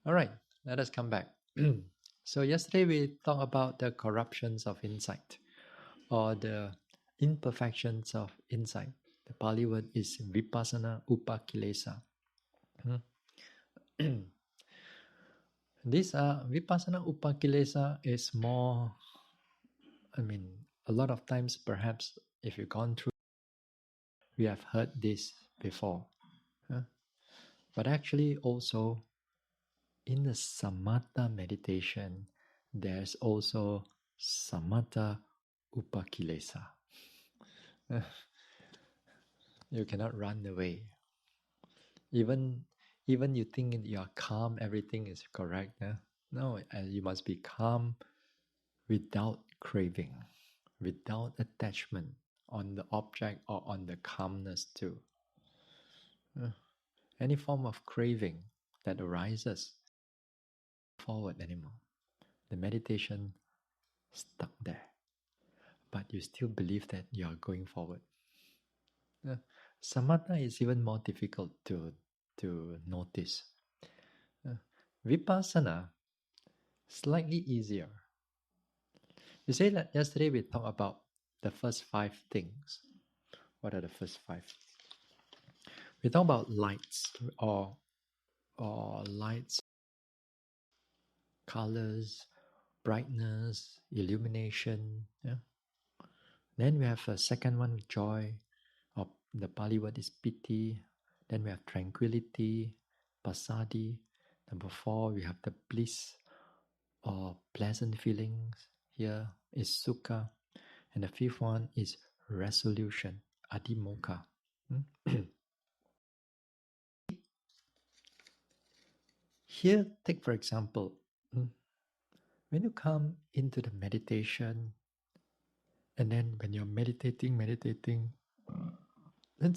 All right, let us come back. So yesterday we talked about the corruptions of insight, or the imperfections of insight. The Pali word is vipassana upakilesa. This vipassana upakilesa is more, a lot of times perhaps if you've gone through, we have heard this before. But actually also in the samatha meditation, there's also samatha upakilesa. You cannot run away. Even you think you are calm, everything is correct. No, you must be calm without craving, without attachment on the object or on the calmness too. Any form of craving that arises, forward anymore. The meditation stuck there, but you still believe that you are going forward. Samatha is even more difficult to notice. Vipassana, slightly easier. You say that yesterday we talked about the first 5 things. What are the first 5? We talk about lights or lights, colors, brightness, illumination. Yeah. Then we have a second one, joy, or the Pali word is piti. Then we have tranquility, passaddhi. Number 4, we have the bliss or pleasant feelings. Here is sukha. And the 5th one is resolution, adhimokkha. Here, take for example, when you come into the meditation, and then when you're meditating, then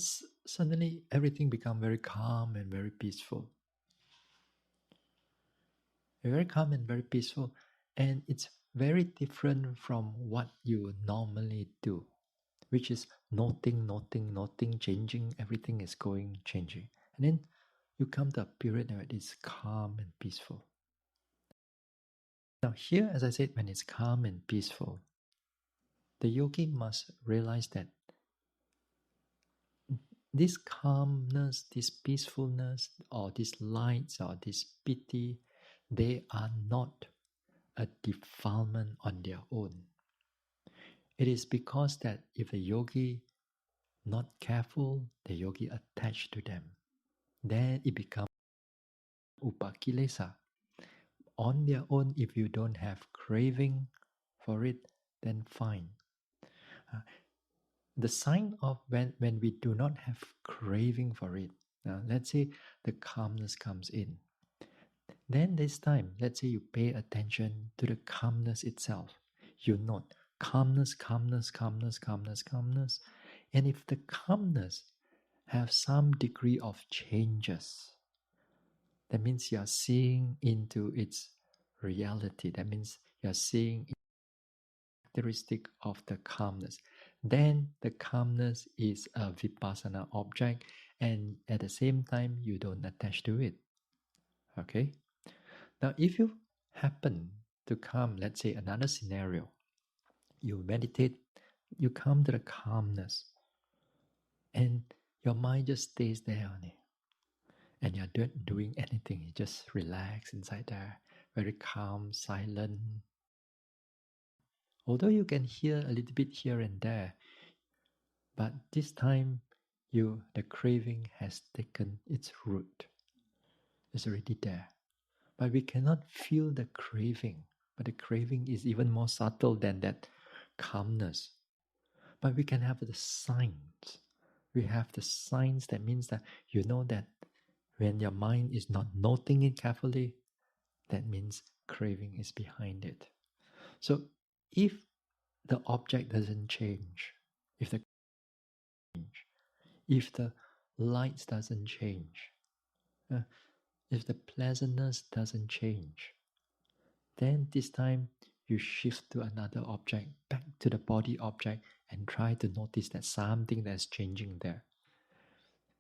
suddenly everything becomes very calm and very peaceful. Very calm and very peaceful, and it's very different from what you normally do, which is noting, changing, everything is going, changing. And then you come to a period where it is calm and peaceful. Now here, as I said, when it's calm and peaceful, the yogi must realize that this calmness, this peacefulness, or these lights, or this piti, they are not a defilement on their own. It is because that if a yogi not careful, the yogi attached to them, then it becomes upakilesa. On their own, if you don't have craving for it, then fine. The sign of when we do not have craving for it, let's say the calmness comes in, then this time, let's say you pay attention to the calmness itself. You note calmness, and if the calmness have some degree of changes, that means you are seeing into its reality. That means you are seeing characteristic of the calmness. Then the calmness is a vipassana object, and at the same time you don't attach to it. Okay? Now if you happen to come, let's say another scenario, you meditate, you come to the calmness, and your mind just stays there only, and you're not doing anything, you just relax inside there, very calm, silent. Although you can hear a little bit here and there, but this time the craving has taken its root. It's already there. But we cannot feel the craving. But the craving is even more subtle than that calmness. But we can have the signs. We have the signs that means that you know that when your mind is not noting it carefully, that means craving is behind it. So if the object doesn't change, if the lights doesn't change, if the pleasantness doesn't change, then this time you shift to another object, back to the body object, and try to notice that something that's changing there.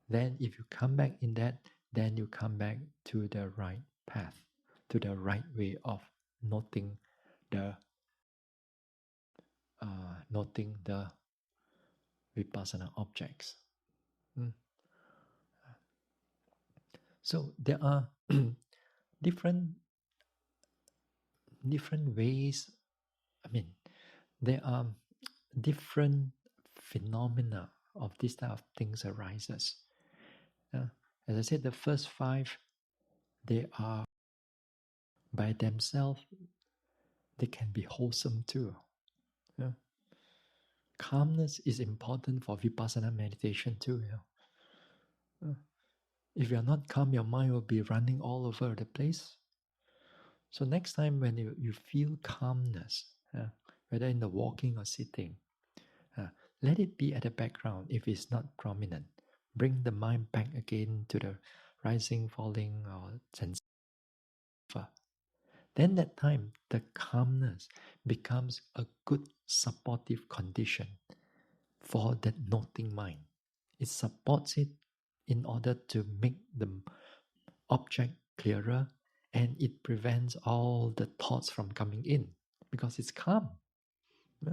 Then if you come back in that, then you come back to the right path. to the right way of noting the noting the vipassana objects. Mm. So there are different ways. I mean, there are different phenomena of this type of things arises. As I said, the first five, they are by themselves, they can be wholesome too. Yeah. Calmness is important for vipassana meditation too. Yeah. If you're not calm, your mind will be running all over the place. So next time when you feel calmness, whether in the walking or sitting, let it be at the background if it's not prominent. Bring the mind back again to the rising, falling, or sensation. Then that time, the calmness becomes a good supportive condition for that noting mind. It supports it in order to make the object clearer, and it prevents all the thoughts from coming in because it's calm.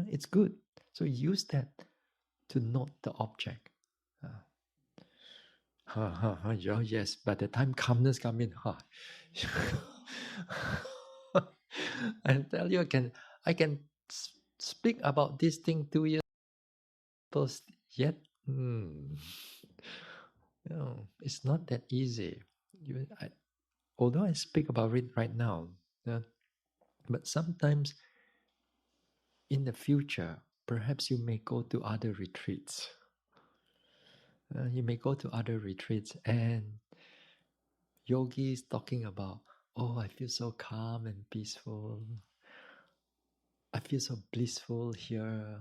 It's good. So use that to note the object. Yes, by the time calmness come in, I tell you, I can speak about this thing 2 years post yet. It's not that easy. Although I speak about it right now, but sometimes in the future, perhaps you may go to other retreats. You may go to other retreats and yogis talking about, oh, I feel so calm and peaceful. I feel so blissful here.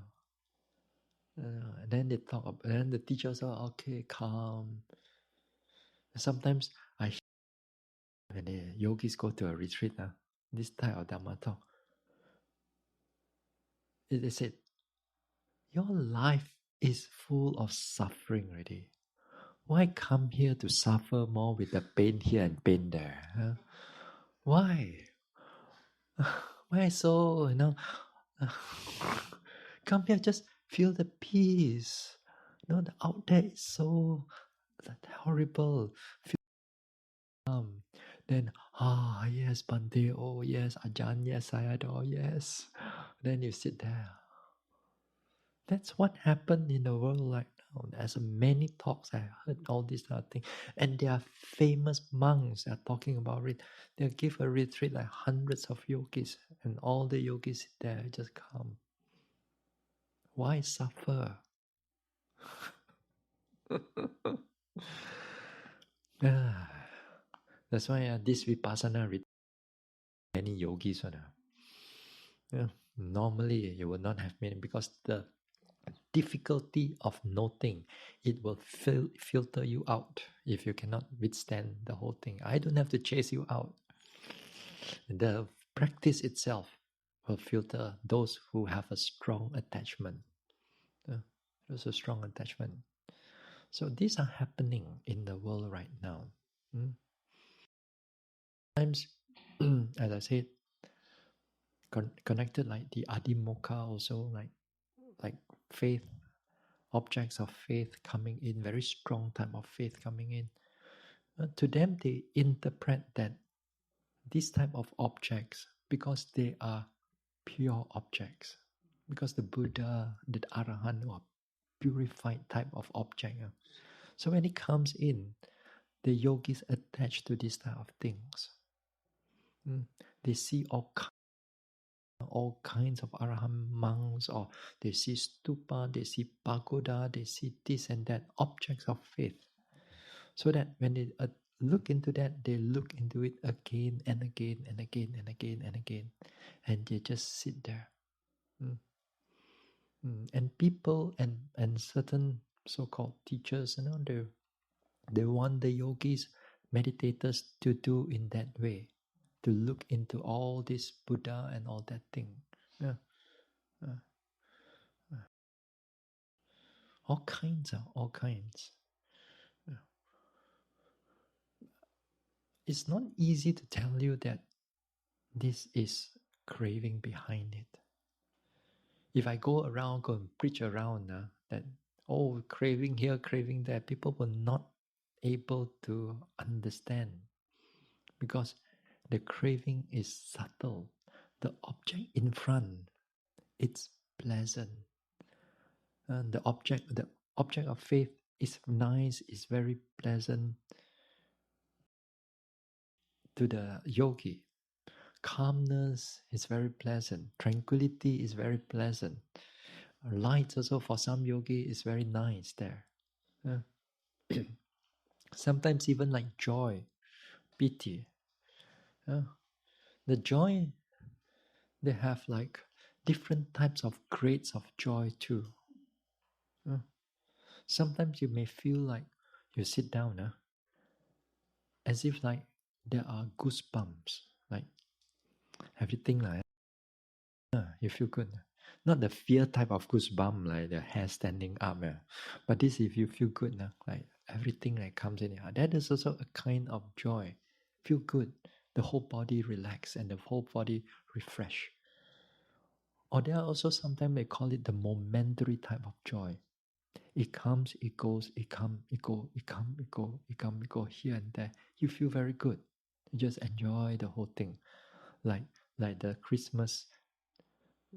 And then they talk about, and then the teachers are okay, calm. Sometimes I hear when the yogis go to a retreat, this type of Dhamma talk, they said, your life is full of suffering already. Why come here to suffer more with the pain here and pain there? Huh? Why? Why so, come here, just feel the peace. The out there is so horrible. Feel calm. Then, yes, Bhante, oh yes, Ajahn, yes, Sayadaw, yes. Then you sit there. That's what happened in the world right now. There's many talks I heard all this kind of thing, and there are famous monks that are talking about it. They give a retreat like hundreds of yogis, and all the yogis sit there just calm. Why suffer? That's why this vipassana retreat, many yogis. Normally you will not have many because the difficulty of noting, it will filter you out if you cannot withstand the whole thing. I don't have to chase you out. The practice itself will filter those who have a strong attachment. There's a strong attachment. So these are happening in the world right now. Sometimes, as I said, connected like the Adimokha also, like faith, objects of faith coming in, very strong type of faith coming in. To them, they interpret that this type of objects, because they are pure objects, because the Buddha, the Arahant, or purified type of object. So when it comes in, the yogis attached to this type of things. They see all kinds of Arahant monks, or they see stupa, they see pagoda, they see this and that, objects of faith. So that when they look into that, they look into it again and again and again and again and again, and they just sit there. And people and certain so-called teachers, they want the yogis, meditators to do in that way, to look into all this Buddha and all that thing. All kinds. It's not easy to tell you that this is craving behind it. If I go around, go and preach around that, oh, craving here, craving there, people will not able to understand because the craving is subtle. The object in front, it's pleasant. And the object of faith is nice, is very pleasant to the yogi. Calmness is very pleasant. Tranquility is very pleasant. Light also for some yogi is very nice there. Sometimes even like joy, pity. The joy, they have like different types of grades of joy too. Sometimes you may feel like you sit down as if like there are goosebumps. Like everything like you feel good. Not the fear type of goosebump like the hair standing up. But this if you feel good, like everything that comes in. That is also a kind of joy. Feel good. The whole body relax and the whole body refresh. Or there are also sometimes they call it the momentary type of joy. It comes, it goes, it come, it go, it come, it go, it come, it go here and there. You feel very good. You just enjoy the whole thing. Like the Christmas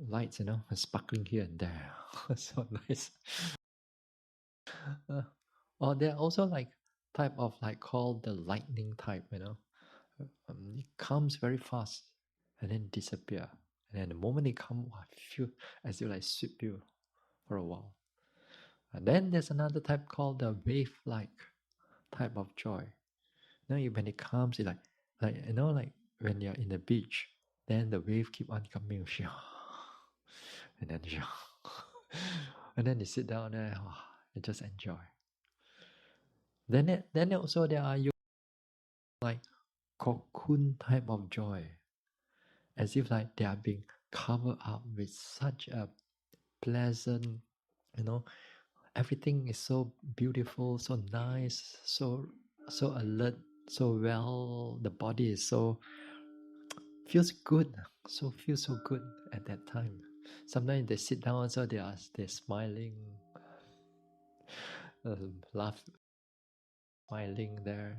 lights, sparkling here and there. So nice. Or there are also like type of like called the lightning type, it comes very fast and then disappear. And then the moment it comes, I feel as if like sweep you for a while. And then there's another type called the wave-like type of joy. When it comes, it's like when you're in the beach, then the wave keep on coming, and then and then you sit down there, and just enjoy. Then also there are like cocoon type of joy, as if like they are being covered up with such a pleasant, everything is so beautiful, so nice, so alert, so well. The body is so feels good, feels so good at that time. Sometimes they sit down, so they're smiling, laugh, smiling there,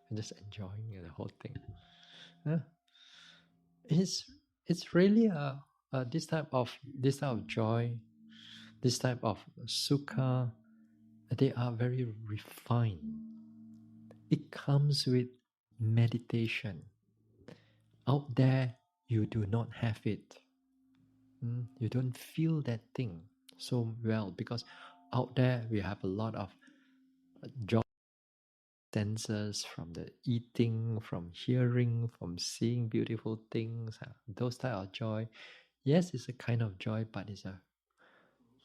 and just enjoying the whole thing. It's really this type of joy, this type of sukha. They are very refined. It comes with meditation. Out there, you do not have it. You don't feel that thing so well because out there we have a lot of joy senses from the eating, from hearing, from seeing beautiful things. Those type of joy, yes, it's a kind of joy, but it's a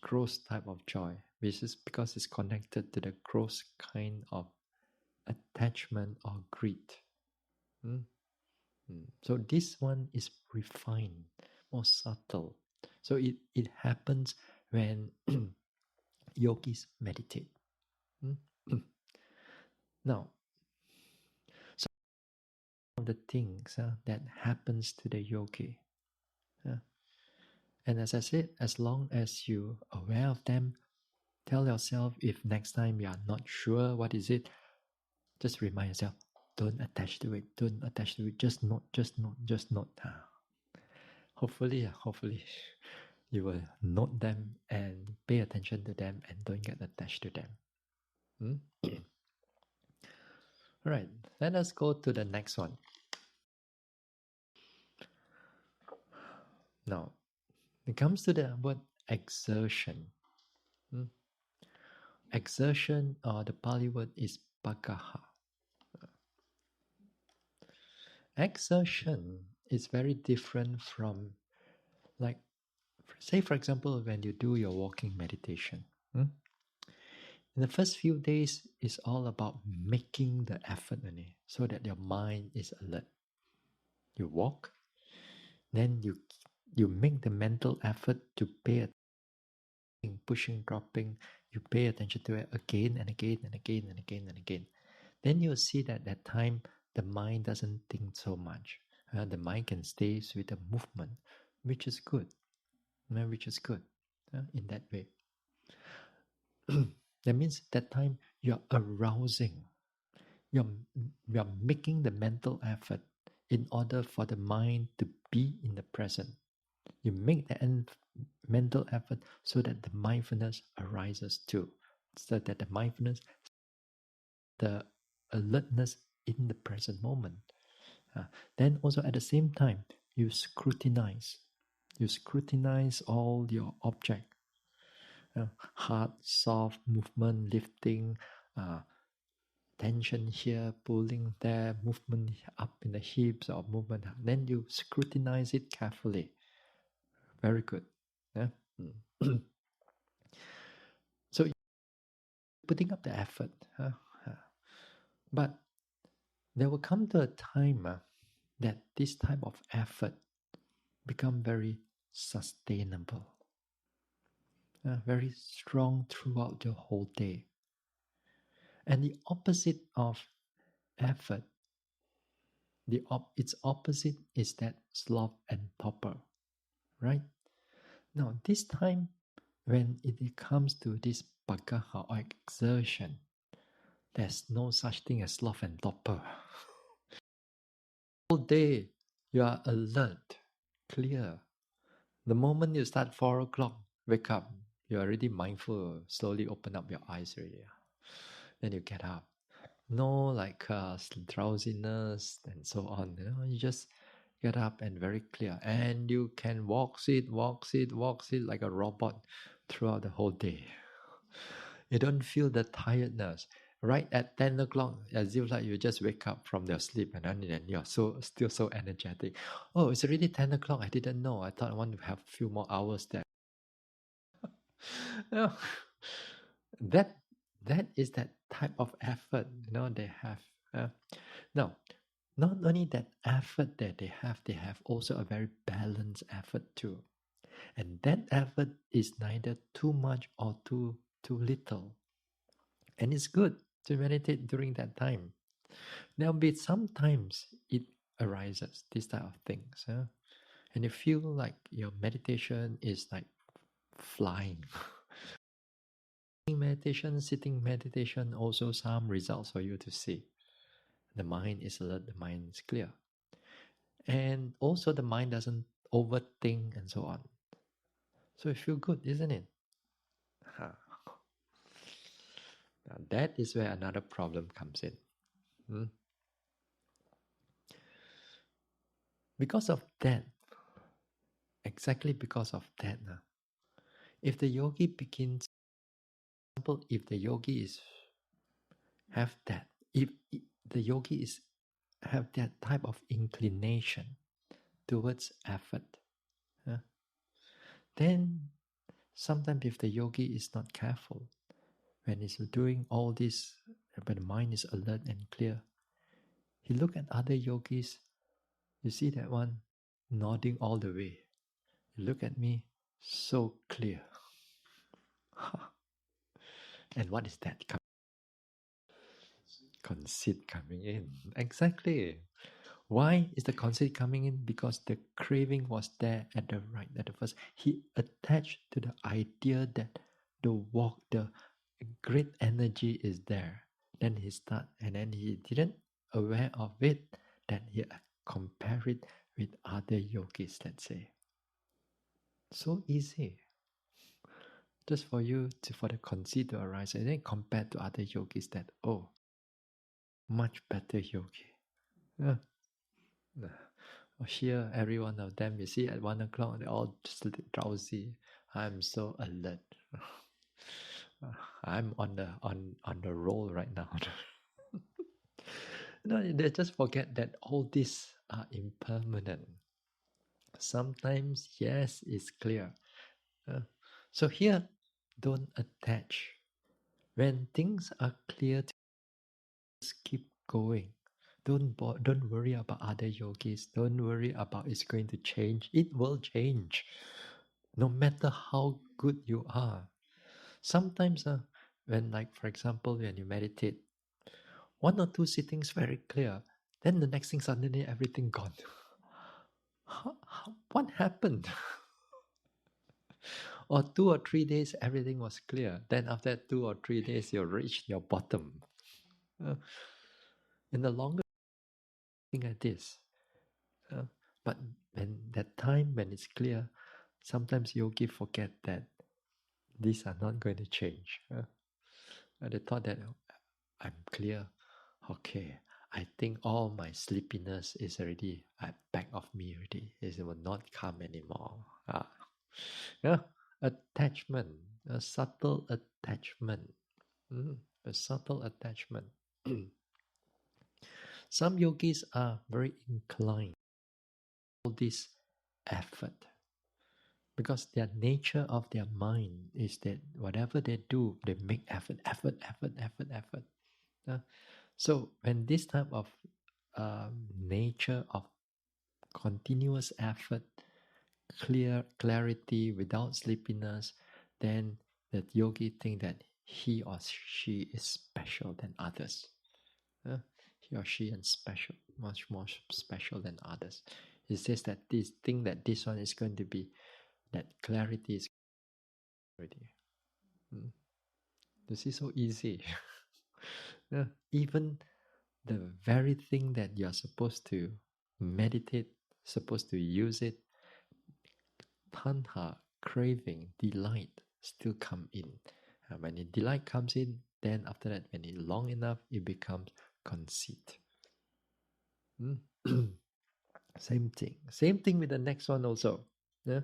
gross type of joy, which is because it's connected to the gross kind of attachment or greed. So this one is refined, more subtle. So it happens when yogis meditate. Now, some of the things that happens to the yogi. And as I said, as long as you are aware of them, tell yourself if next time you are not sure what is it, just remind yourself, don't attach to it, don't attach to it, just note. Hopefully you will note them and pay attention to them and don't get attached to them. All right, let us go to the next one. Now, it comes to the word exertion. Exertion, or the Pali word is pakaha. Exertion is very different from, like, say for example, when you do your walking meditation. In the first few days, it's all about making the effort only, so that your mind is alert. You walk, then you make the mental effort to pay attention, pushing, dropping. You pay attention to it again and again and again and again and again. Then you'll see that time the mind doesn't think so much. The mind can stay with the movement, which is good, which is good in that way. That means that time you're arousing, you're making the mental effort in order for the mind to be in the present. You make the mental effort so that the mindfulness arises too, so that the mindfulness, the alertness in the present moment. Then also at the same time, you scrutinize. You scrutinize all your object. Hard, soft, movement, lifting, tension here, pulling there, movement up in the hips or movement. Then you scrutinize it carefully. Very good. Yeah? So you're putting up the effort. But there will come to a time that this type of effort become very sustainable, very strong throughout the whole day. And the opposite of effort, its opposite is that sloth and torpor, right? Now, this time, when it comes to this pagaha or exertion, there's no such thing as sloth and torpor. All day, you are alert, clear. The moment you start 4 o'clock, wake up, you're already mindful, slowly open up your eyes already. Then you get up. No like drowsiness and so on. You just get up and very clear. And you can walk it like a robot throughout the whole day. You don't feel the tiredness. Right at 10 o'clock, as if like you just wake up from your sleep and then you're still so energetic. Oh, it's already 10 o'clock. I didn't know. I thought I want to have a few more hours there. No. That is that type of effort, they have. Now, not only that effort that they have also a very balanced effort too. And that effort is neither too much or too little. And it's good to meditate during that time. There'll be sometimes it arises, this type of things. And you feel like your meditation is like flying. Meditation, sitting meditation, also some results for you to see. The mind is alert, the mind is clear. And also the mind doesn't overthink and so on. So you feel good, isn't it? Now that is where another problem comes in. Because of that, exactly because of that, if the yogi begins, for example, if the yogi is have that, if the yogi is have that type of inclination towards effort, then sometimes if the yogi is not careful, when he's doing all this, when the mind is alert and clear, he look at other yogis, you see that one nodding all the way. You look at me, so clear. And what is that? Conceit coming in. Exactly. Why is the conceit coming in? Because the craving was there at the first. He attached to the idea that the great energy is there. Then he start, and then he didn't aware of it. Then he compare it with other yogis, let's say. So easy. Just for the conceit to arise, and then compare to other yogis that, oh, much better yogi. Here, every one of them, you see, at 1 o'clock, they're all just drowsy. I'm so alert. I'm on the roll right now. They just forget that all these are impermanent. Sometimes, yes, it's clear. So here, don't attach. When things are clear, just keep going. Don't worry about other yogis. Don't worry about it's going to change. It will change. No matter how good you are. Sometimes when, like, for example, when you meditate, 1 or 2 sittings very clear, then the next thing suddenly everything gone. what happened? Or 2 or 3 days, everything was clear. Then after 2 or 3 days, you reached your bottom. Uh, in the longer thing like this, uh, but when that time when it's clear, sometimes yogi forget that these are not going to change. They thought that I'm clear. Okay, I think all my sleepiness is already at back of me already. It will not come anymore. Yeah, attachment, a subtle attachment. A subtle attachment. Some yogis are very inclined to this effort because their nature of their mind is that whatever they do, they make effort. Uh, so when this type of nature of continuous effort, clarity without sleepiness, then the yogi think that he or she is special than others. He or she is special, much more special than others. It says that this thing that this one is going to be, that clarity is already. This is so easy. Even the very thing that you're supposed to meditate, supposed to use it, tanha, craving, delight still come in. When the delight comes in, then after that, when it's long enough, it becomes conceit. Same thing. Same thing with the next one also. Yeah?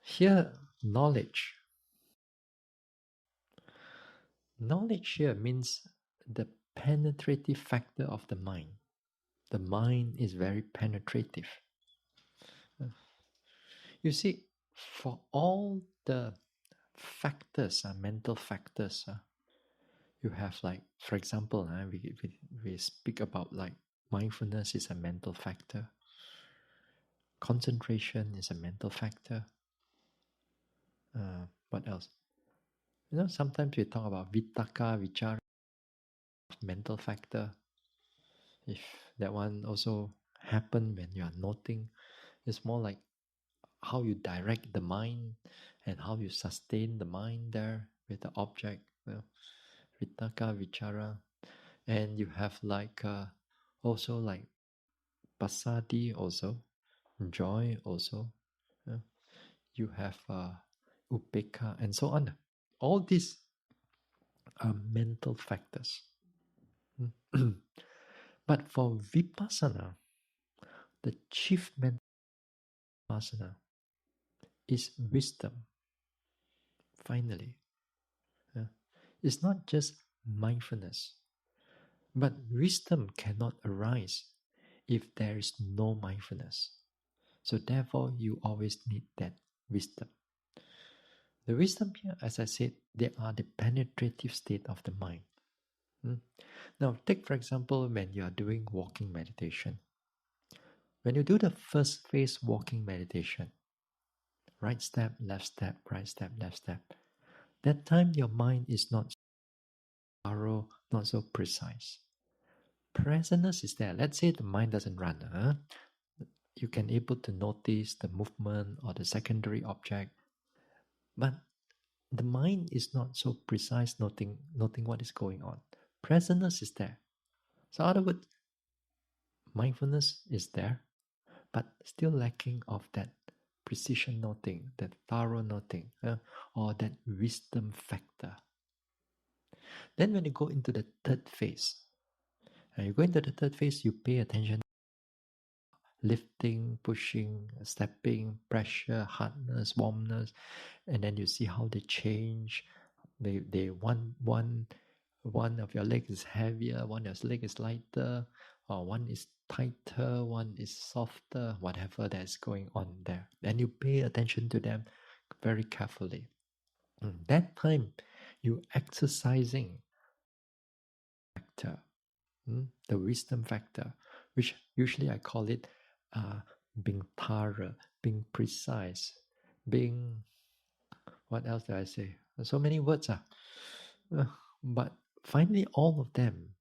Here, knowledge. Knowledge here means the penetrative factor of the mind. The mind is very penetrative. You see, for all the factors, mental factors, you have like, for example, we speak about like mindfulness is a mental factor. Concentration is a mental factor. What else? Sometimes we talk about vitakka, vichara, mental factor. If that one also happen when you are noting, it's more like how you direct the mind and how you sustain the mind there with the object. Vitakka, vichara, and you have like also like pasadi also, joy also. You have upeka and so on. All these are mental factors. But for vipassana, the chief mental vipassana is wisdom. Finally, it's not just mindfulness, but wisdom cannot arise if there is no mindfulness. So therefore, you always need that wisdom. The wisdom here, as I said, they are the penetrative state of the mind. Now, take for example when you are doing walking meditation. When you do the first phase walking meditation, right step, left step, right step, left step, that time your mind is not thorough, not so precise. Presentness is there. Let's say the mind doesn't run. You can able to notice the movement or the secondary object, but the mind is not so precise noting what is going on. Presentness is there. So in other words, mindfulness is there, but still lacking of that precision noting, that thorough noting, or that wisdom factor. Then when you go into the third phase, you go into the third phase, you pay attention lifting, pushing, stepping, pressure, hardness, warmness, and then you see how they change. They one of your legs is heavier, one of your leg is lighter, or one is tighter, one is softer, whatever that's going on there. And you pay attention to them very carefully. That time you exercising factor, the wisdom factor, which usually I call it being thorough, being precise, being, what else do I say? So many words. But finally, all of them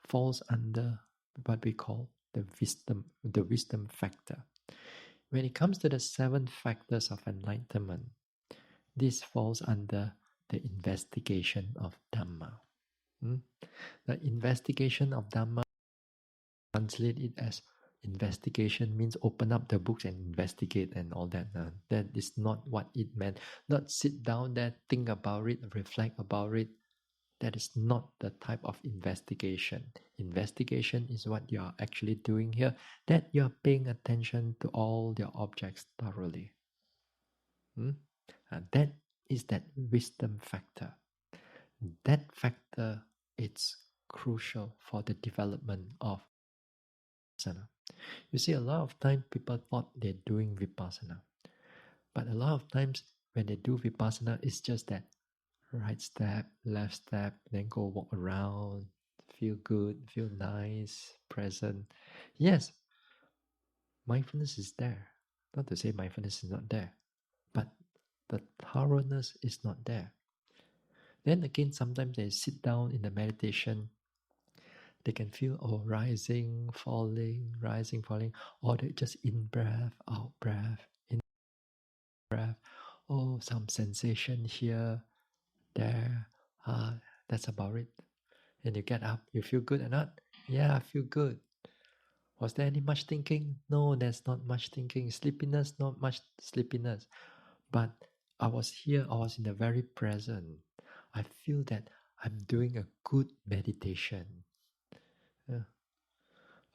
falls under what we call the wisdom factor. When it comes to the 7 factors of enlightenment, this falls under the investigation of Dhamma. The investigation of Dhamma, translate it as investigation means open up the books and investigate and all that. That is not what it meant. Not sit down there, think about it, reflect about it. That is not the type of investigation. Investigation is what you are actually doing here, that you are paying attention to all your objects thoroughly. And that is that wisdom factor. That factor is crucial for the development of vipassana. You see, a lot of times people thought they're doing vipassana, but a lot of times when they do vipassana, it's just that right step, left step, then go walk around, feel good, feel nice, present. Yes, mindfulness is there. Not to say mindfulness is not there, but the thoroughness is not there. Then again, sometimes they sit down in the meditation, they can feel, rising, falling, or they just in breath, out breath, in breath. Some sensation here, there. That's about it. And you get up, you feel good or not? Yeah, I feel good. Was there any much thinking? No, there's not much thinking. Sleepiness, not much sleepiness. But I was here, I was in the very present. I feel that I'm doing a good meditation.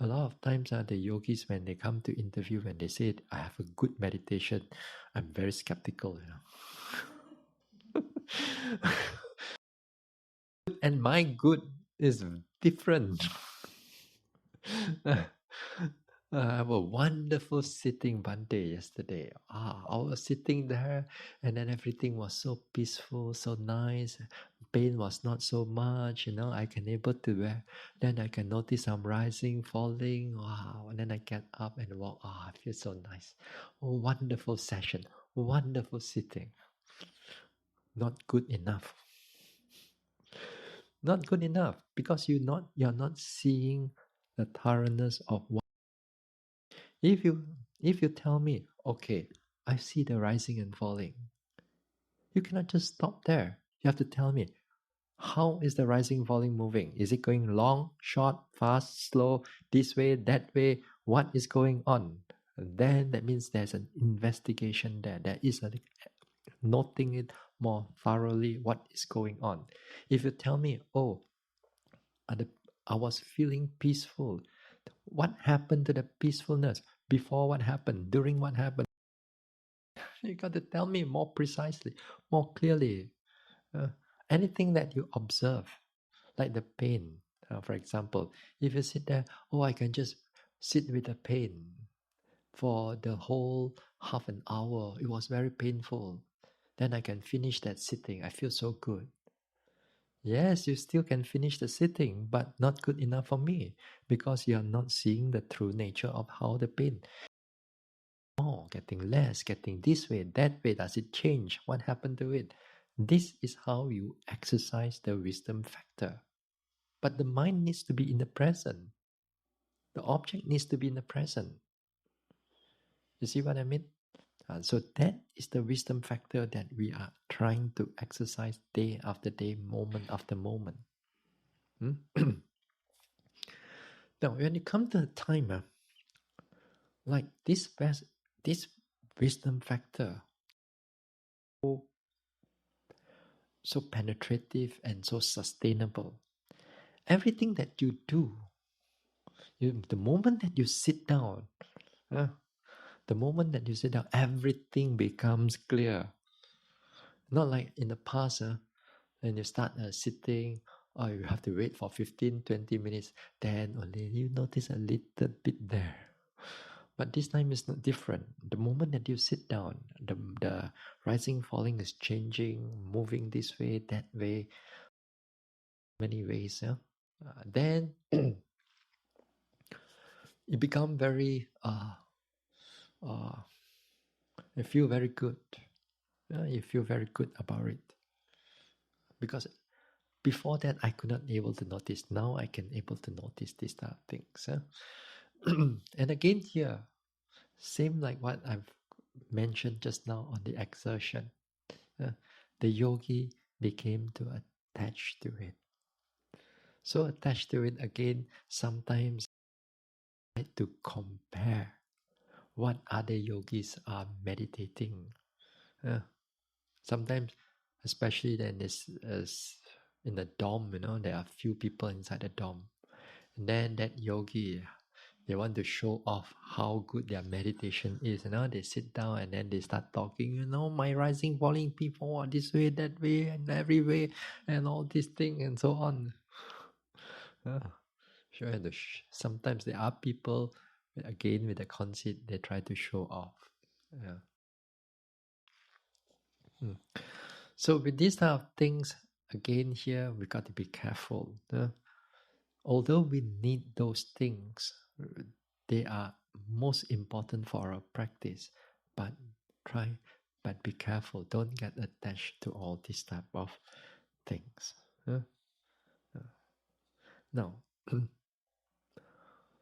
A lot of times, the yogis, when they come to interview, when they say, I have a good meditation, I'm very skeptical. And my good is different. I have a wonderful sitting Bhante yesterday. I was sitting there and then everything was so peaceful, so nice. Pain was not so much, I can able to wear. Then I can notice I'm rising, falling. Wow. And then I get up and walk. I feel so nice. Wonderful session. Wonderful sitting. Not good enough. Not good enough because you're not seeing the thoroughness of what. If you tell me, okay, I see the rising and falling, you cannot just stop there. You have to tell me, how is the rising falling moving? Is it going long, short, fast, slow, this way, that way? What is going on? Then that means there's an investigation there. There is a noting it more thoroughly what is going on. If you tell me, I was feeling peaceful. What happened to the peacefulness? Before what happened? During what happened? You got to tell me more precisely, more clearly. Anything that you observe, like the pain, for example, if you sit there, I can just sit with the pain for the whole half an hour. It was very painful. Then I can finish that sitting. I feel so good. Yes, you still can finish the sitting, but not good enough for me because you are not seeing the true nature of how the pain. Getting less, getting this way, that way. Does it change? What happened to it? This is how you exercise the wisdom factor. But the mind needs to be in the present. The object needs to be in the present. You see what I mean? So that is the wisdom factor that we are trying to exercise day after day, moment after moment. Now, when it comes to the timer, like this wisdom factor, so penetrative and so sustainable. Everything that you do, the moment that you sit down, everything becomes clear. Not like in the past, when you start sitting, you have to wait for 15-20 minutes, then only you notice a little bit there. But this time is not different. The moment that you sit down, the rising, falling is changing, moving this way, that way, many ways. Then you become very, you feel very good. You feel very good about it. Because before that, I could not able to notice. Now I can able to notice these type of things. And again here, same like what I've mentioned just now on the exertion. uh, the yogi became to attach to it. So attached to it again, sometimes I like to compare what other yogis are meditating. Uh, Sometimes, especially then this is in the dom, there are few people inside the dom. And then that yogi, they want to show off how good their meditation is. They sit down and then they start talking, my rising, falling people are this way, that way, and every way, and all this thing and so on. Sure, sometimes there are people, again, with the conceit, they try to show off. Yeah. Hmm. So with these type of things, again here, we got to be careful. Although we need those things, they are most important for our practice, but be careful. Don't get attached to all these type of things. Now,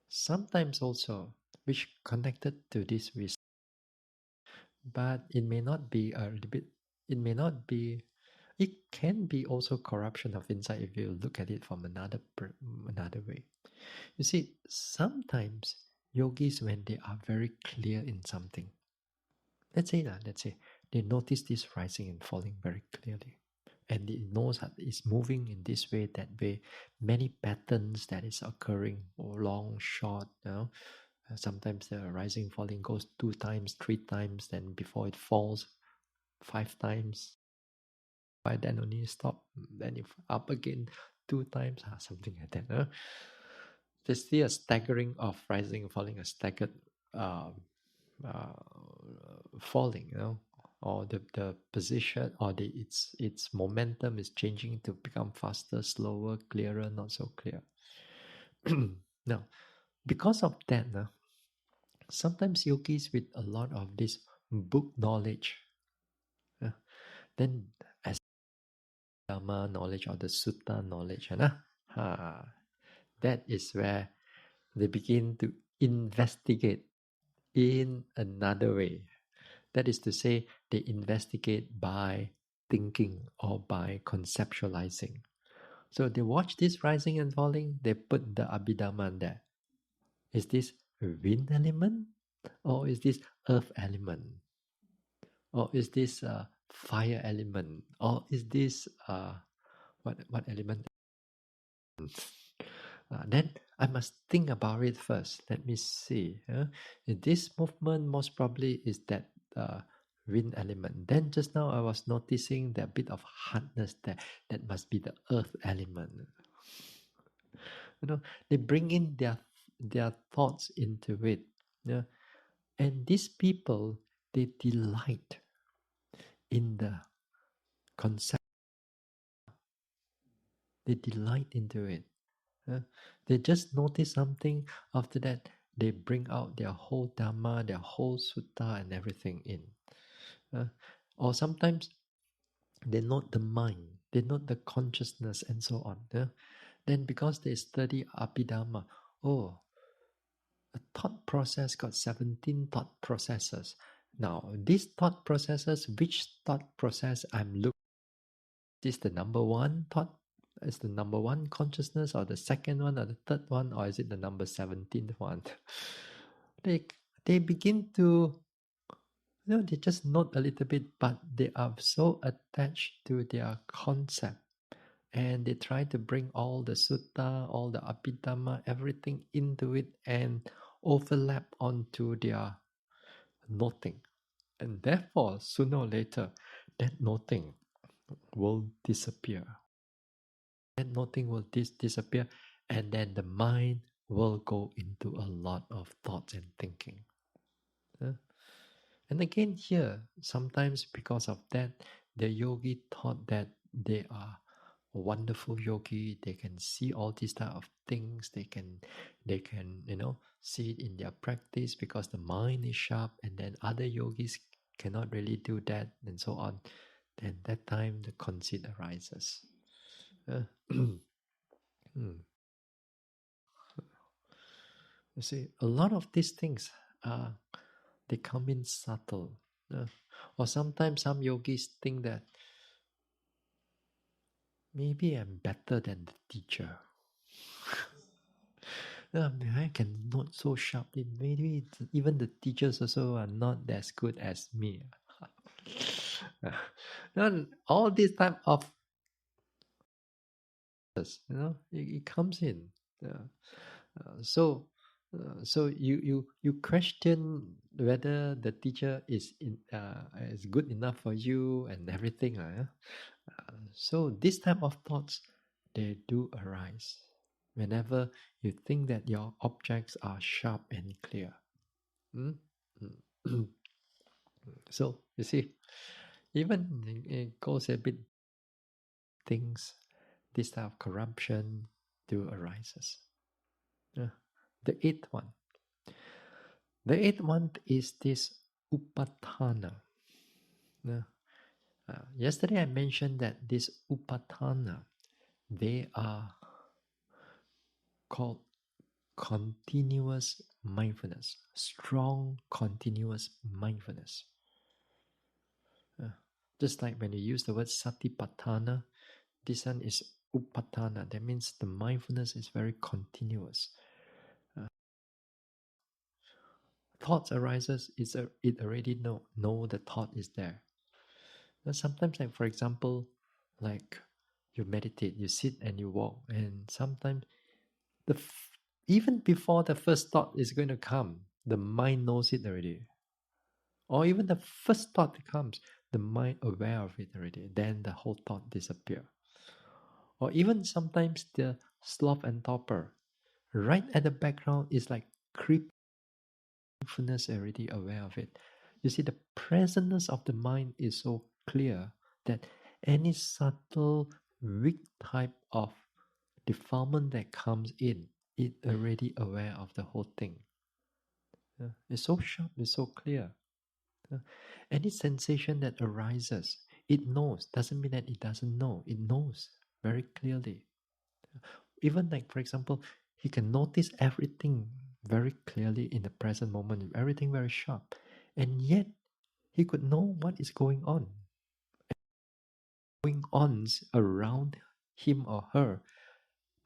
sometimes also, which connected to this with, but it may not be a little bit, it may not be, it can be also corruption of insight if you look at it from another way. You see, sometimes yogis, when they are very clear in something, let's say they notice this rising and falling very clearly, and it knows that it's moving in this way, that way, many patterns that is occurring, or long, short, sometimes the rising, falling goes 2 times, 3 times, then before it falls 5 times, by then only stop, then if up again 2 times, something like that. There's still a staggering of rising and falling, a staggered uh, uh, falling, or the position, or its momentum is changing to become faster, slower, clearer, not so clear. Now, because of that, sometimes yogis with a lot of this book knowledge, then as Dharma knowledge or the Sutta knowledge, that is where they begin to investigate in another way. That is to say, they investigate by thinking or by conceptualizing. So they watch this rising and falling, they put the Abhidhamma there. Is this wind element? Or is this earth element? Or is this fire element? Or is this what element? Then I must think about it first. Let me see. This movement most probably is that wind element. Then just now I was noticing that bit of hardness there. That must be the earth element. They bring in their thoughts into it. Yeah? And these people, they delight in the concept. They delight into it. They just notice something, after that they bring out their whole Dhamma, their whole Sutta and everything in. Or sometimes they note the mind, they note the consciousness and so on. Then because they study Abhidhamma, oh, a thought process got 17 thought processes. Now, these thought processes, which thought process I'm looking, is the number one thought, is the number one consciousness, or the second one, or the third one, or is it the number 17th one? they they begin to, they just note a little bit, but they are so attached to their concept, and they try to bring all the sutta, all the abhidhamma, everything into it, and overlap onto their noting, and therefore sooner or later that noting will disappear. Then nothing will disappear, and then the mind will go into a lot of thoughts and thinking. And again here, sometimes because of that, the yogi thought that they are a wonderful yogi, they can see all these type of things, they can see it in their practice because the mind is sharp, and then other yogis cannot really do that, and so on. Then that time the conceit arises. Hmm. You see, a lot of these things they come in subtle. Or sometimes some yogis think that maybe I'm better than the teacher. I can note so sharply. Maybe even the teachers also are not as good as me. All this type of it comes in. So you question whether the teacher is good enough for you and everything. So this type of thoughts, they do arise whenever you think that your objects are sharp and clear. Hmm? So you see, even it goes a bit things, this type of corruption do arises. The eighth one. The eighth one is this upatthana. Yesterday I mentioned that this upatthana, they are called continuous mindfulness, strong continuous mindfulness. Just like when you use the word satipatthana, this one is upatthana. That means the mindfulness is very continuous. Thoughts arises, it already know the thought is there. But sometimes, like for example, like you meditate, you sit and you walk, and sometimes even before the first thought is going to come, the mind knows it already. Or even the first thought comes, the mind aware of it already. Then the whole thought disappear. Or even sometimes the sloth and torpor, right at the background is like creep mindfulness already aware of it. You see, the presence of the mind is so clear that any subtle, weak type of defilement that comes in, it already aware of the whole thing. It's so sharp, it's so clear. Any sensation that arises, it knows. Doesn't mean that it doesn't know. It knows very clearly. Even like, for example, he can notice everything very clearly in the present moment, everything very sharp. And yet, he could know what is going on. Going on around him or her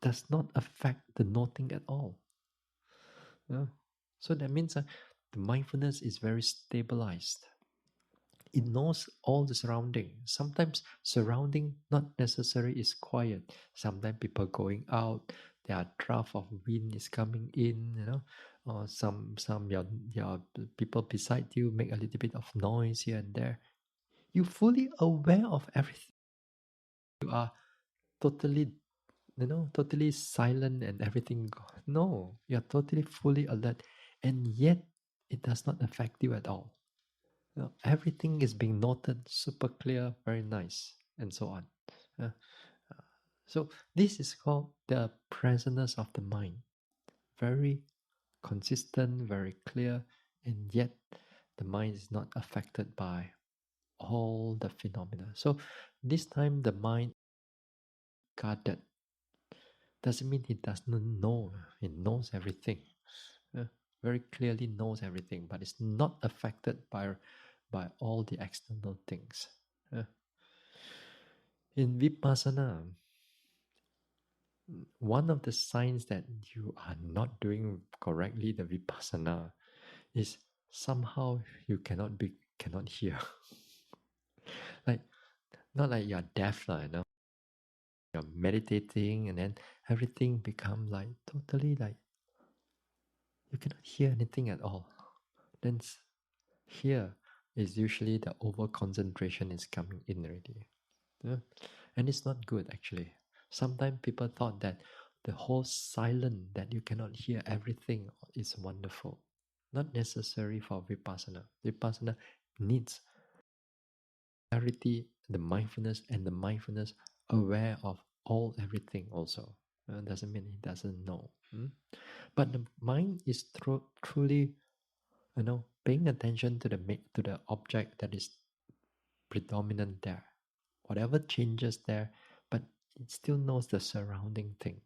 does not affect the noting at all. So that means the mindfulness is very stabilized. It knows all the surrounding. Sometimes surrounding not necessarily is quiet. Sometimes people going out, there are draft of wind is coming in, or some your people beside you make a little bit of noise here and there. You fully aware of everything. You are totally totally silent and everything. No, you're totally fully alert, and yet it does not affect you at all. Everything is being noted super clear, very nice, and so on. So this is called the presence of the mind. Very consistent, very clear, and yet the mind is not affected by all the phenomena. So this time the mind guarded. Doesn't mean he does not know. He knows everything. Very clearly knows everything, but it's not affected by all the external things. In Vipassana, one of the signs that you are not doing correctly the Vipassana is somehow you cannot hear. Like not like you're deaf, you're meditating and then everything become like totally like you cannot hear anything at all. Then here is usually the over concentration is coming in already. And it's not good actually. Sometimes people thought that the whole silence that you cannot hear everything is wonderful. Not necessary for Vipassana. Vipassana needs clarity, the mindfulness, and the mindfulness aware of all everything also. Doesn't mean it doesn't know. But the mind is truly, paying attention to the object that is predominant there. Whatever changes there, but it still knows the surrounding thing.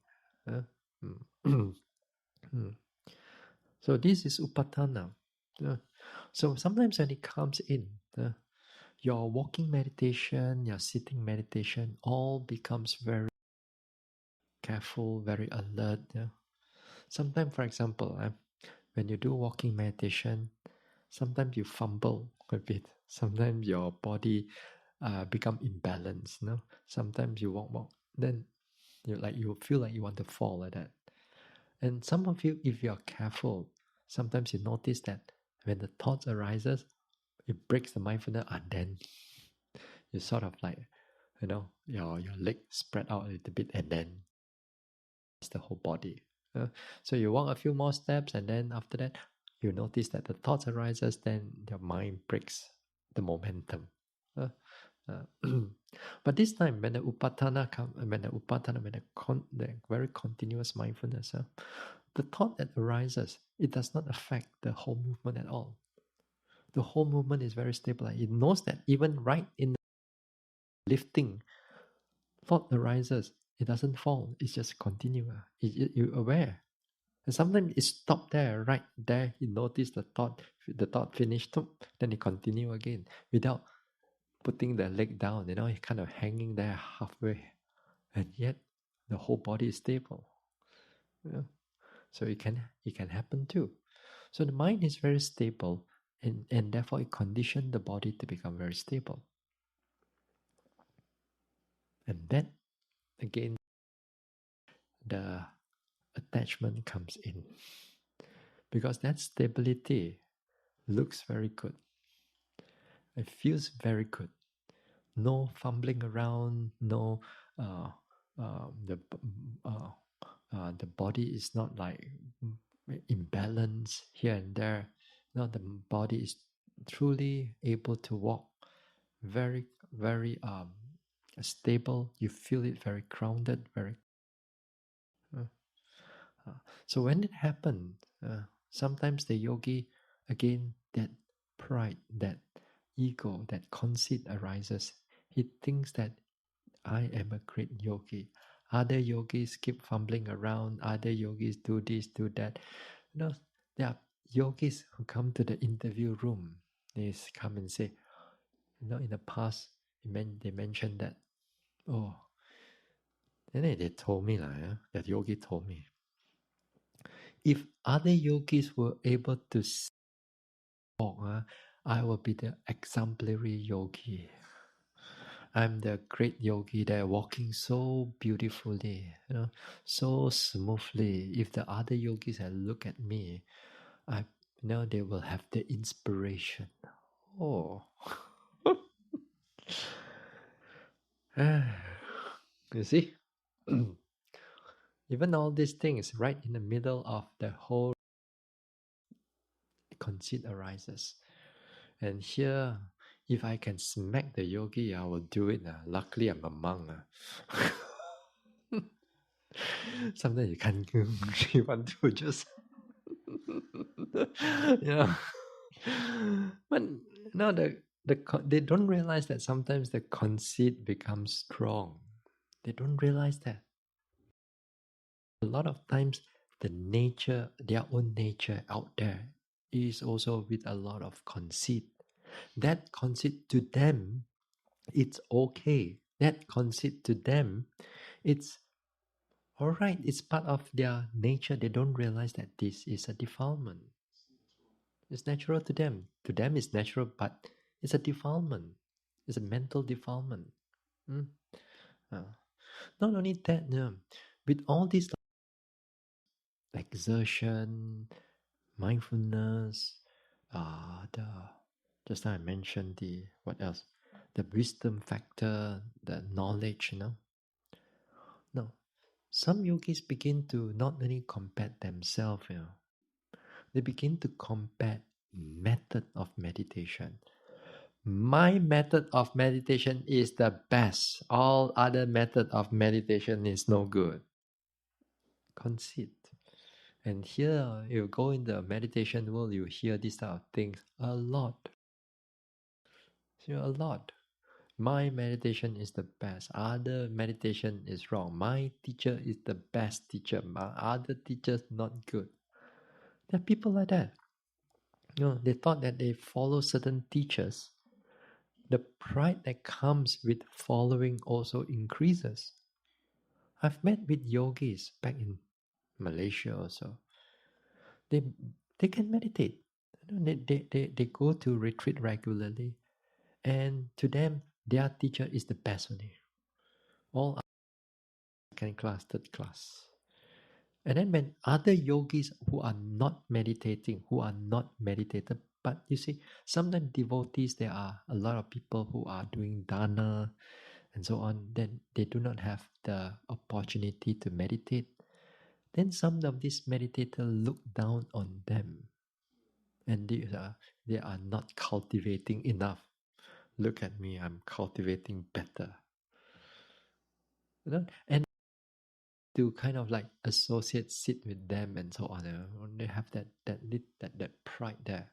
So this is upatana. So sometimes when it comes in, your walking meditation, your sitting meditation, all becomes very careful, very alert. Sometimes, for example, when you do walking meditation, sometimes you fumble a bit. Sometimes your body become imbalanced. No, sometimes you walk, then you feel like you want to fall like that. And some of you, if you are careful, sometimes you notice that when the thoughts arises, it breaks the mindfulness, and then you sort of like, your leg spread out a little bit, and then it's the whole body. So you walk a few more steps, and then after that, you notice that the thoughts arises, then your mind breaks the momentum. But this time, when the upatana comes, the very continuous mindfulness, the thought that arises, it does not affect the whole movement at all. The whole movement is very stable. It knows that even right in the lifting, thought arises, it doesn't fall. It's just continue. You're aware. And sometimes it stopped there, right there. You notice the thought finished, then it continue again without putting the leg down. It's kind of hanging there halfway, and yet the whole body is stable. So it can happen too. So the mind is very stable, and therefore it conditions the body to become very stable. And then again, the attachment comes in, because that stability looks very good. It feels very good. No fumbling around. No, the body is not like imbalance here and there. No, the body is truly able to walk very, very stable. You feel it very grounded, very. So when it happens, sometimes the yogi, again, that pride, that ego, that conceit arises. He thinks that I am a great yogi. Other yogis keep fumbling around. Other yogis do this, do that. There are yogis who come to the interview room. They come and say, in the past, they mentioned that, oh, and then they told me, that yogi told me, if other yogis were able to walk, I will be the exemplary yogi. I'm the great yogi there, walking so beautifully, so smoothly. If the other yogis had look at me, they will have the inspiration. Oh, you see, even all these things right in the middle of the whole conceit arises. And here, if I can smack the yogi, I will do it. Luckily, I'm a monk. Sometimes you can't, you want to just, yeah. But no, they don't realize that sometimes the conceit becomes strong. They don't realize that. A lot of times, their own nature out there is also with a lot of conceit. That conceit to them, it's okay. That conceit to them, it's all right. It's part of their nature. They don't realize that this is a defilement. It's natural to them. To them, it's natural, but it's a defilement. It's a mental defilement. Mm. Not only that, with all this exertion, mindfulness, the just now I mentioned the what else? The wisdom factor, the knowledge, No, some yogis begin to not only combat themselves, they begin to combat method of meditation. My method of meditation is the best. All other method of meditation is no good. Conceit. And here, you go in the meditation world, you hear these type of things a lot. A lot. My meditation is the best. Other meditation is wrong. My teacher is the best teacher. My other teachers not good. There are people like that. They thought that they follow certain teachers. The pride that comes with following also increases. I've met with yogis back in Malaysia also. They can meditate. They go to retreat regularly, and to them, their teacher is the best only. All second class, third class. And then when other yogis who are not meditating, who are not meditated, but you see, sometimes devotees, there are a lot of people who are doing dana and so on, then they do not have the opportunity to meditate. Then some of these meditators look down on them, and they are not cultivating enough. Look at me, I'm cultivating better. And to kind of like associate, sit with them and so on. They have that pride there.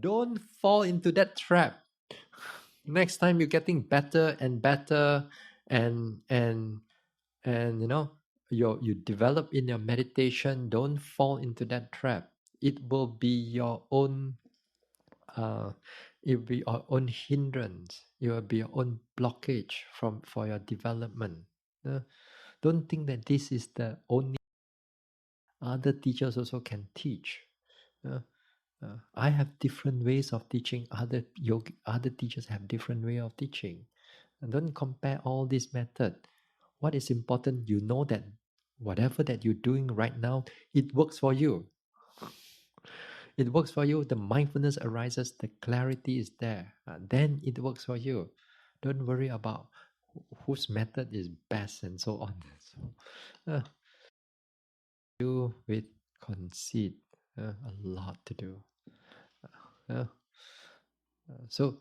Don't fall into that trap. Next time you're getting better and better, and you develop in your meditation. Don't fall into that trap. It will be your own. It will be your own hindrance. It will be your own blockage for your development. Don't think that this is the only. Other teachers also can teach. I have different ways of teaching. Other teachers have different way of teaching. And don't compare all these methods. What is important, you know that whatever that you're doing right now, it works for you. It works for you. The mindfulness arises, the clarity is there. Then it works for you. Don't worry about whose method is best and so on. So, do with conceit, a lot to do. So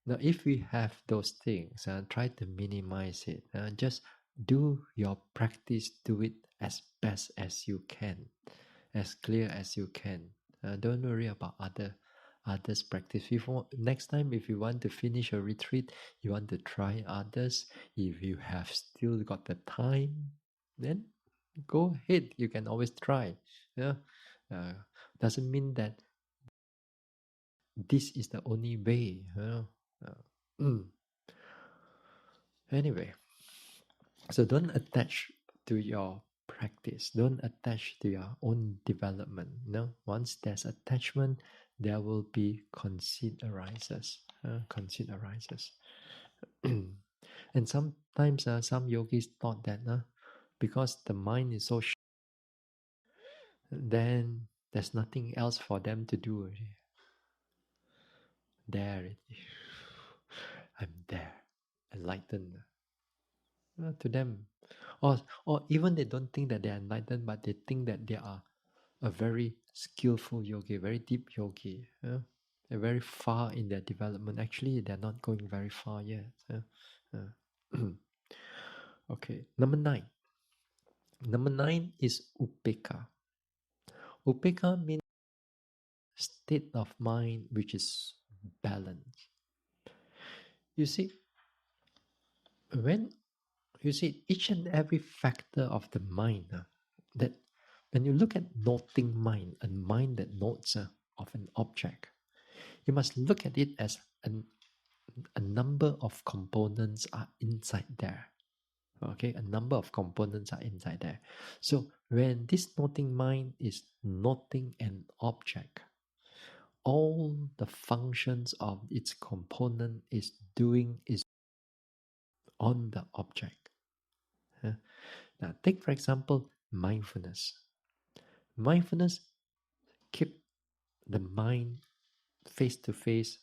now, if we have those things, try to minimize it. Just do your practice, do it as best as you can, as clear as you can. Don't worry about others' practice. Next time, if you want to finish a retreat, you want to try others. If you have still got the time, then go ahead. You can always try. Yeah, doesn't mean that this is the only way. Anyway, so don't attach to your practice. Don't attach to your own development. No, once there's attachment, there will be conceit arises. Conceit arises. And sometimes some yogis thought that because the mind is so then there's nothing else for them to do already. There it is. I'm there, enlightened. To them, or even they don't think that they are enlightened, but they think that they are a very skillful yogi, very deep yogi. They're very far in their development. Actually, they're not going very far yet. Okay, number 9. Number 9 is upeka. Upeka means state of mind which is balanced. You see, when you see each and every factor of the mind, that when you look at noting mind, a mind that notes of an object, you must look at it as a number of components are inside there. Okay, a number of components are inside there. So when this noting mind is noting an object, all the functions of its component is doing is on the object. Now, take for example mindfulness. Mindfulness keep the mind face to face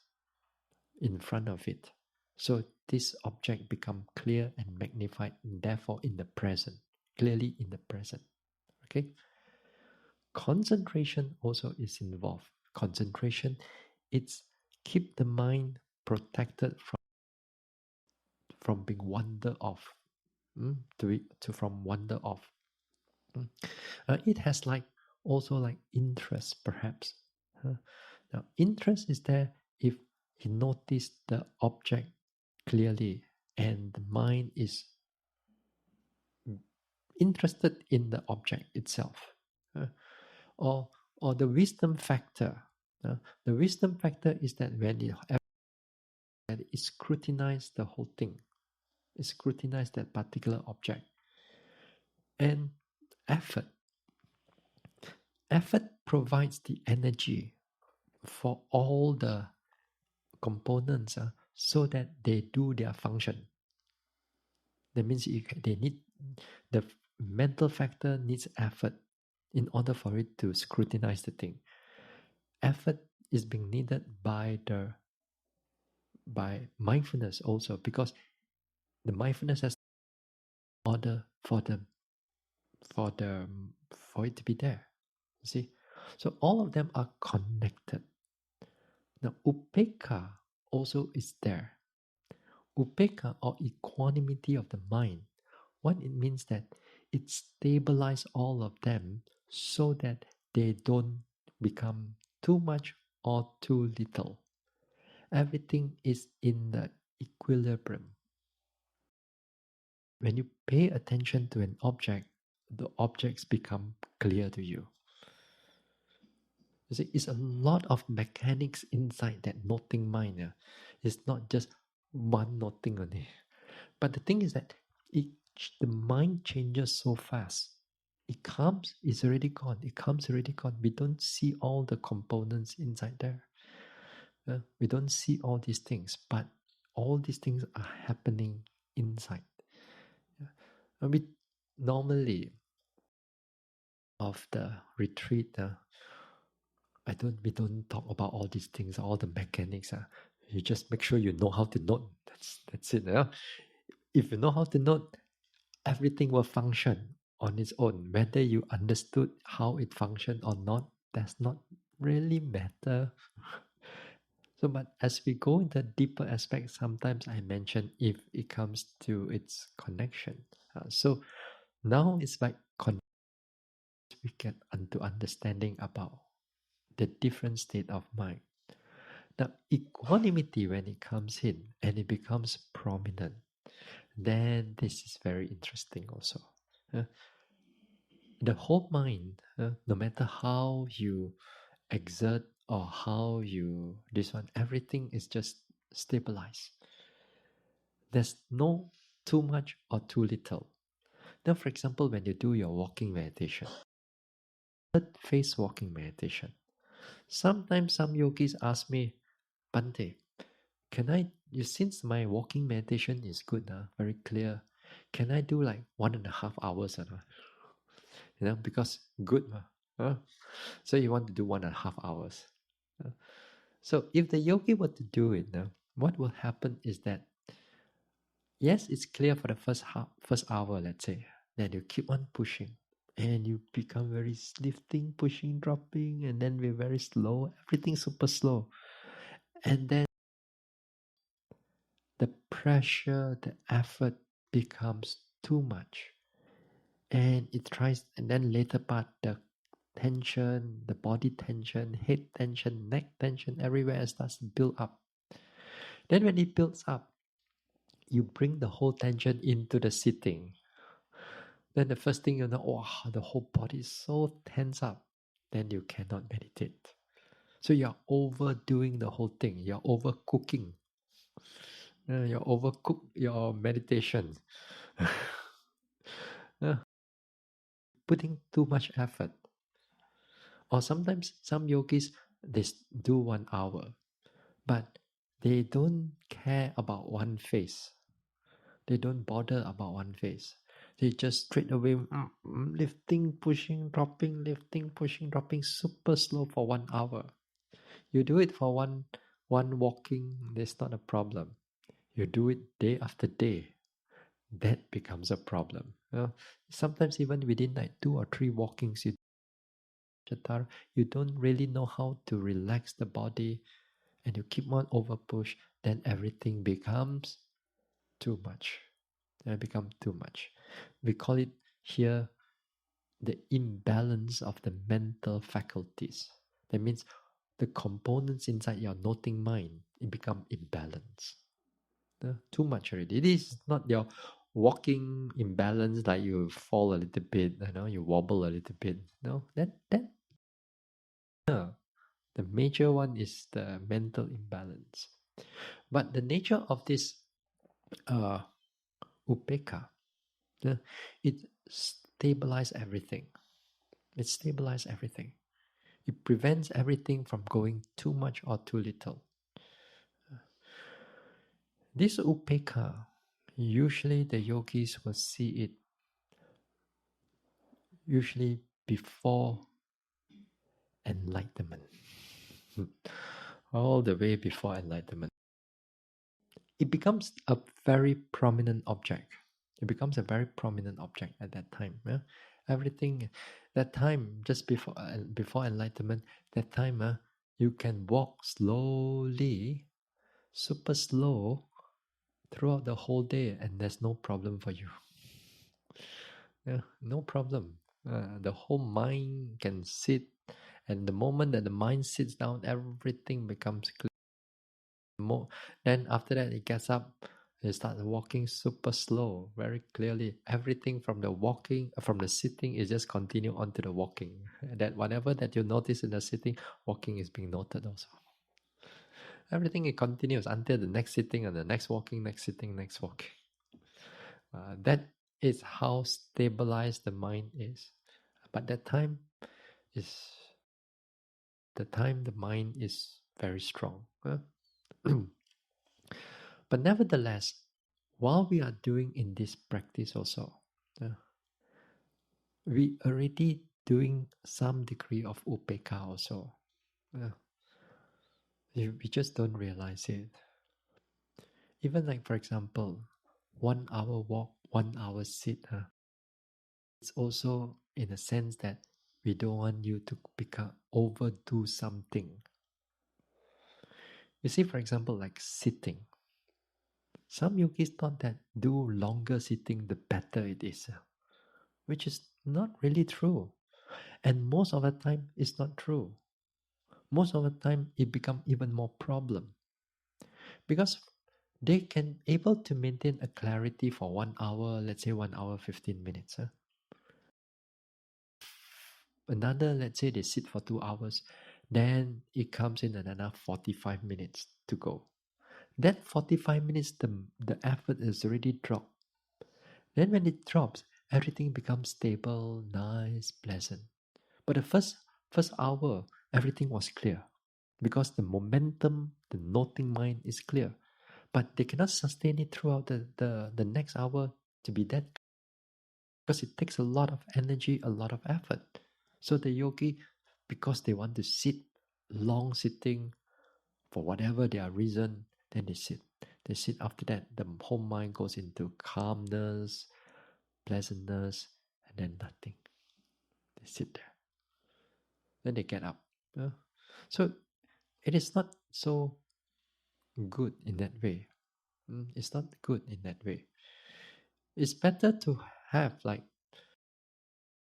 in front of it. So this object become clear and magnified, and therefore in the present, clearly in the present. Okay. Concentration also is involved. Concentration, it's keep the mind protected from being wander off, to from wander off. It has like also like interest perhaps. Now interest is there if you notice the object clearly and the mind is interested in the object itself. Uh, or, or the wisdom factor. The wisdom factor is that when it scrutinizes the whole thing, it scrutinizes that particular object. And effort. Effort provides the energy for all the components so that they do their function. That means they need the mental factor needs effort in order for it to scrutinize the thing. Effort is being needed by mindfulness also, because the mindfulness has order for it to be there. You see, so all of them are connected. Now, upekkha also is there. Upekkha, or equanimity of the mind, what it means that it stabilizes all of them so that they don't become too much or too little. Everything is in the equilibrium. When you pay attention to an object, the objects become clear to you. You see, it's a lot of mechanics inside that noting mind. Yeah? It's not just one noting only. But the thing is that the mind changes so fast. It comes, it's already gone. It comes, already gone. We don't see all the components inside there. We don't see all these things, but all these things are happening inside. We normally of the retreat, we don't talk about all these things, all the mechanics. You just make sure you know how to note. That's it. If you know how to note, everything will function on its own. Whether you understood how it functioned or not, does not really matter. So, but as we go into deeper aspects, sometimes I mention if it comes to its connection. So now it's like we get into understanding about the different state of mind. Now, equanimity, when it comes in and it becomes prominent, then this is very interesting also. The whole mind, no matter how you exert or how you this one, everything is just stabilized. There's no too much or too little. Now, for example, when you do your walking meditation, third phase walking meditation, sometimes some yogis ask me, Bhante, can I, since my walking meditation is good, very clear, can I do like 1.5 hours? Because good. So you want to do 1.5 hours. So if the yogi were to do it now, what will happen is that, yes, it's clear for the first hour, let's say, then you keep on pushing and you become very lifting, pushing, dropping, and then we're very slow, everything super slow. And then the pressure, the effort becomes too much. And then later part, the tension, the body tension, head tension, neck tension, everywhere starts to build up. Then when it builds up, you bring the whole tension into the sitting. Then the first thing you know, wow, the whole body is so tense up. Then you cannot meditate. So you're overdoing the whole thing. You're overcooking. You overcook your meditation. Putting too much effort. Or sometimes some yogis, they do 1 hour, but they don't care about one phase. They don't bother about one phase. They just straight away lifting, pushing, dropping, lifting, pushing, dropping, super slow for 1 hour. You do it for one walking, that's not a problem. You do it day after day, that becomes a problem. Sometimes even within like 2 or 3 walkings, you don't really know how to relax the body, and you keep on over push, then everything becomes too much. Too much. We call it here the imbalance of the mental faculties. That means the components inside your noting mind, it become imbalanced. Too much already. It is not your walking imbalance, like you fall a little bit, you wobble a little bit. No, that no. The major one is the mental imbalance. But the nature of this uh, upeka, it stabilizes everything. It stabilizes everything. It prevents everything from going too much or too little. This upeka, usually the yogis will see it usually before enlightenment. All the way before enlightenment. It becomes a very prominent object. It becomes a very prominent object at that time. Yeah? Everything, that time, just before enlightenment, that time, you can walk slowly, super slow, throughout the whole day, and there's no problem for you. Yeah, no problem. The whole mind can sit, and the moment that the mind sits down, everything becomes clear. Then after that, it gets up. It starts walking super slow, very clearly. Everything from the walking, from the sitting, is just continue on to the walking. That whatever that you notice in the sitting, walking is being noted also. Everything it continues until the next sitting and the next walking, next sitting, next walking. That is how stabilized the mind is. But that time is the time the mind is very strong. But nevertheless, while we are doing in this practice also, we already doing some degree of upeka also. We just don't realize it. Even like, for example, 1 hour walk, 1 hour sit. It's also in a sense that we don't want you to overdo something. You see, for example, like sitting. Some yogis thought that do longer sitting, the better it is, which is not really true. And most of the time, it's not true. Most of the time, it becomes even more problem. Because they can able to maintain a clarity for 1 hour, let's say 1 hour, 15 minutes. Another, let's say they sit for 2 hours, then it comes in another 45 minutes to go. That 45 minutes, the effort is already dropped. Then when it drops, everything becomes stable, nice, pleasant. But the first hour, everything was clear because the momentum, the noting mind is clear. But they cannot sustain it throughout the next hour to be that, because it takes a lot of energy, a lot of effort. So the yogi, because they want to sit, long sitting, for whatever their reason, then they sit. They sit. After that, the whole mind goes into calmness, pleasantness, and then nothing. They sit there. Then they get up. So it is not so good in that way. It's not good in that way. It's better to have, like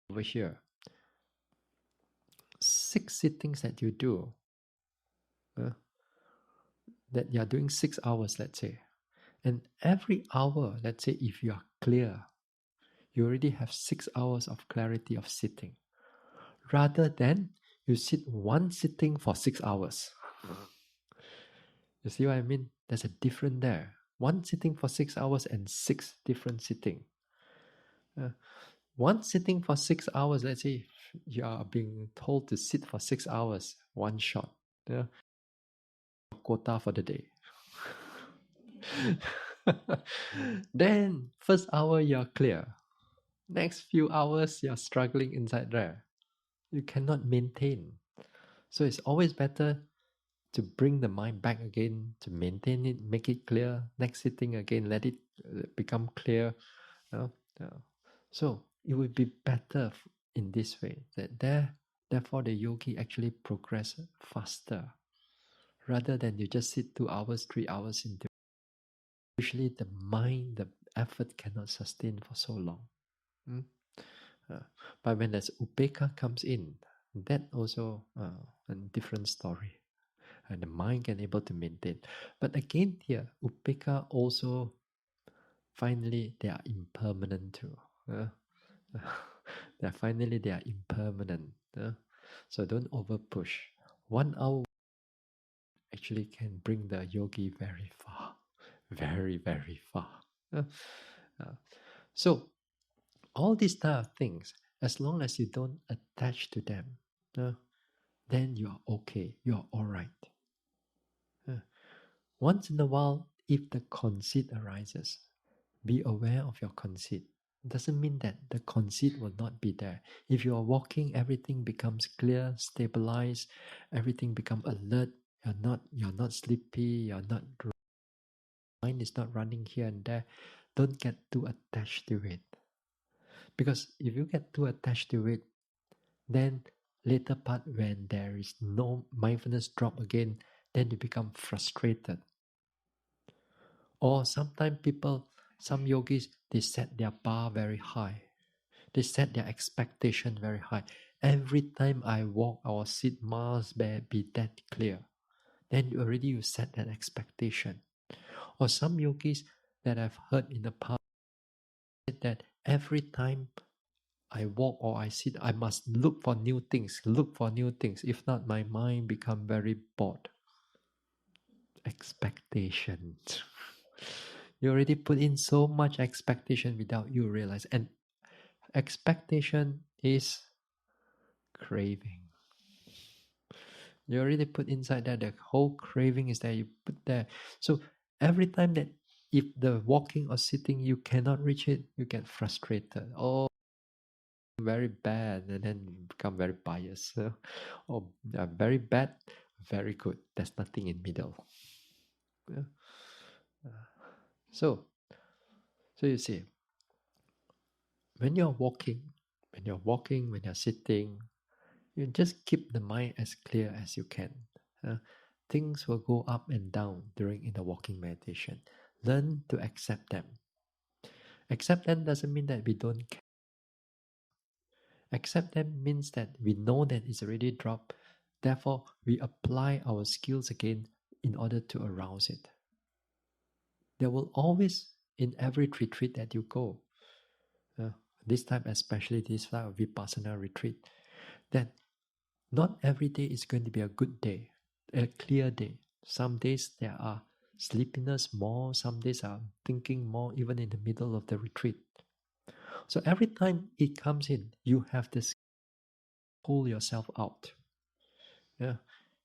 over here, 6 sittings that you do. That you are doing 6 hours, let's say. And every hour, let's say if you are clear, you already have 6 hours of clarity of sitting. Rather than you sit one sitting for 6 hours. You see what I mean? There's a difference there. One sitting for 6 hours and 6 different sitting. One sitting for 6 hours, let's say you are being told to sit for 6 hours, one shot. Quota for the day. Then first hour you're clear. Next few hours you're struggling inside there. You cannot maintain. So it's always better to bring the mind back again, to maintain it, make it clear. Next sitting again, let it become clear. So it would be better in this way. Therefore the yogi actually progress faster, rather than you just sit 2 hours, 3 hours into. Usually the mind, the effort cannot sustain for so long. But when there's upeka comes in, that also a different story. And the mind can able to maintain. But again here, upeka also finally they are impermanent too. Finally they are impermanent. So don't over push. 1 hour actually can bring the yogi very far, very, very far. Uh, uh, so all these type of things, as long as you don't attach to them, then you are okay, you are all right. Once in a while, if the conceit arises, be aware of your conceit. Doesn't mean that the conceit will not be there. If you are walking, everything becomes clear, stabilized, everything become alert. You're not sleepy. Mind is not running here and there. Don't get too attached to it, because if you get too attached to it, then later part when there is no mindfulness drop again, then you become frustrated. Or sometimes some yogis, they set their bar very high. They set their expectation very high. Every time I walk or sit must be that clear. Then you set that expectation. Or some yogis that I've heard in the past said that every time I walk or I sit, I must look for new things. If not, my mind become very bored. Expectations. You already put in so much expectation without you realize. And expectation is craving. You already put inside that the whole craving is there. You put there. So every time that if the walking or sitting you cannot reach it, you get frustrated. Oh, very bad, and then you become very biased. Oh, very bad, very good. There's nothing in middle. Yeah. So you see, when you're walking, when you're sitting, you just keep the mind as clear as you can. Things will go up and down during in the walking meditation. Learn to accept them. Accept them doesn't mean that we don't care. Accept them means that we know that it's already dropped. Therefore, we apply our skills again in order to arouse it. There will always, in every retreat that you go, this time especially this type of Vipassana retreat, that not every day is going to be a good day, a clear day. Some days there are sleepiness more, some days are thinking more, even in the middle of the retreat. So every time it comes in, you have to pull yourself out. Yeah.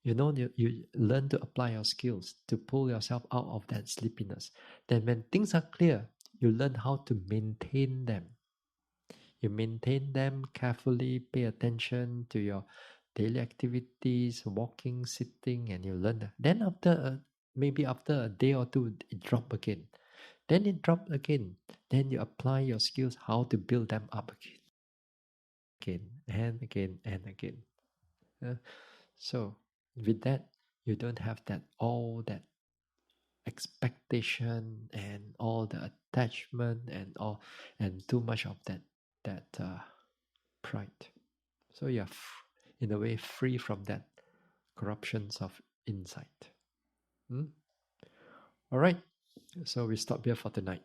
You learn to apply your skills to pull yourself out of that sleepiness. Then when things are clear, you learn how to maintain them. You maintain them carefully, pay attention to your daily activities, walking, sitting, and you learn that. Then maybe after a day or two, it drop again. Then it drop again. Then you apply your skills how to build them up again and again and again. So with that, you don't have all that expectation and all the attachment and too much of that pride. So you're in a way free from that corruptions of insight. All right, so we stop here for tonight.